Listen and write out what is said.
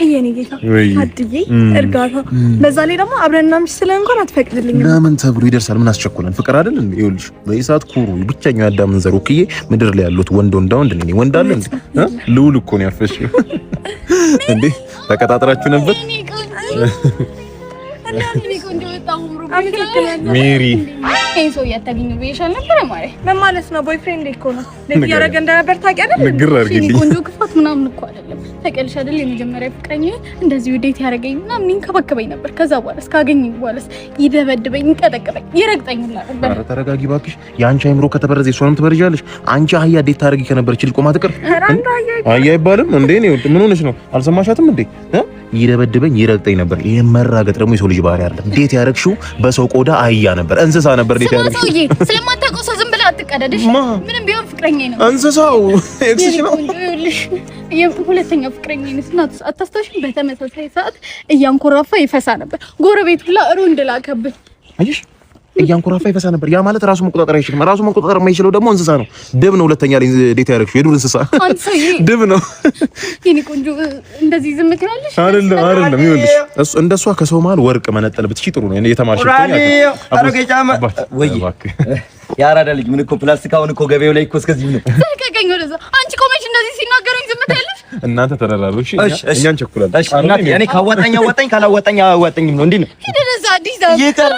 የኔ ጌታ አድዬ እርጋታ በዛ ላይ ደግሞ አብረንና ምሽለ እንኳን አትፈቅድልኝም። ለምን ተብሎ ይደርሳል? ምን አስቸኮለን? ፍቅር አይደል እንዴ? ይኸውልሽ በኢሳት ኩሩ ብቻኛው ያዳምን ዘር ወክዬ ምድር ላይ ያሉት ወንድ ነኝ ወንድ አለ እንዴ? ልውል እኮ ነው ያፈሽው እንዴ? ተቀጣጥራችሁ ነበር ሜሪ እኔ ሰው ያታገኙ በይሻል ነበር ማለት ምን ማለት ነው? ቦይፍሬንድ እኮ ነው ለዚህ ያረገ እንደነበር ታውቂያለሽ? ንግር አድርጊልኝ። ቆንጆ ክፋት ምናምን እኮ አይደለም ታውቂያለሽ አይደል? የመጀመሪያ ፍቅረኛ እንደዚህ ዴት ያረገኝ ምናምን ይንከባከበኝ ነበር። ከዛ በኋላ እስካገኘኝ በኋላ ይደበድበኝ፣ ይቀጠቅጠኝ፣ ይረግጠኝ ነበር። ኧረ ተረጋጊ እባክሽ። የአንቺ አይምሮ ከተበረዘ እሷንም ትበርጃለሽ። አንቺ አህያ ዴት ታረጊ ከነበረች ልጅ ቆማ ትቀር አህያ አይባልም እንዴ? ነው ምን ሆነሽ ነው? አልሰማሻትም እንዴ? ይደበድበኝ፣ ይረግጠኝ ነበር። ይሄ መራገጥ ደግሞ የሰው ልጅ ባህሪ አይደለም። ዴት ያረግሽው በሰው ቆዳ አህያ ነበር፣ እንስሳ ነበር። ዴት ያረግሽው ሰውዬ ስለማታውቀው ሰው ዝም ብለህ አትቀደድሽ። ምንም ቢሆን ፍቅረኛዬ ነው። እንስሳው ኤክስሽ ነው። ሁለተኛ ፍቅረኛዬ ነው። አታስታውሽም? በተመሳሳይ ሰዓት እያንኮራፋ ይፈሳ ነበር። ጎረቤት ሁላ ሩንድ ላከብኝ። አየሽ፣ እያንኮራፋ ይፈሳ ነበር። ያ ማለት ራሱ መቆጣጠር አይችልም። ራሱ መቆጣጠር የማይችለው ደግሞ እንስሳ ነው። ድብ ነው። ሁለተኛ ላይ ዴት ያረግሽው የዱር እንስሳ ድብ ነው። የኔ ቆንጆ እንደዚህ ዝም ትላለሽ? አይደለም። ይኸውልሽ እሱ እንደሷ ከሰው መሀል ወርቅ መነጠል ብትቺ ጥሩ ነው። የተማርሽ ወይ ያራዳ ልጅ ምን እኮ ፕላስቲክ አሁን እኮ ገበያው ላይ እኮ እስከዚህ ነው። ተከከኝ ወደዛ። አንቺ ቆመሽ እንደዚህ ሲናገሩኝ ዝም ትያለሽ? እናንተ ተራራሩ። እሺ እኛን ቸኩላለን። እሺ እናቴ እኔ ካዋጣኝ አዋጣኝ ካላዋጣኝ አዋጣኝም ነው። እንዴ ነው ሂድ ወደዛ። አዲስ ዳው ይቀር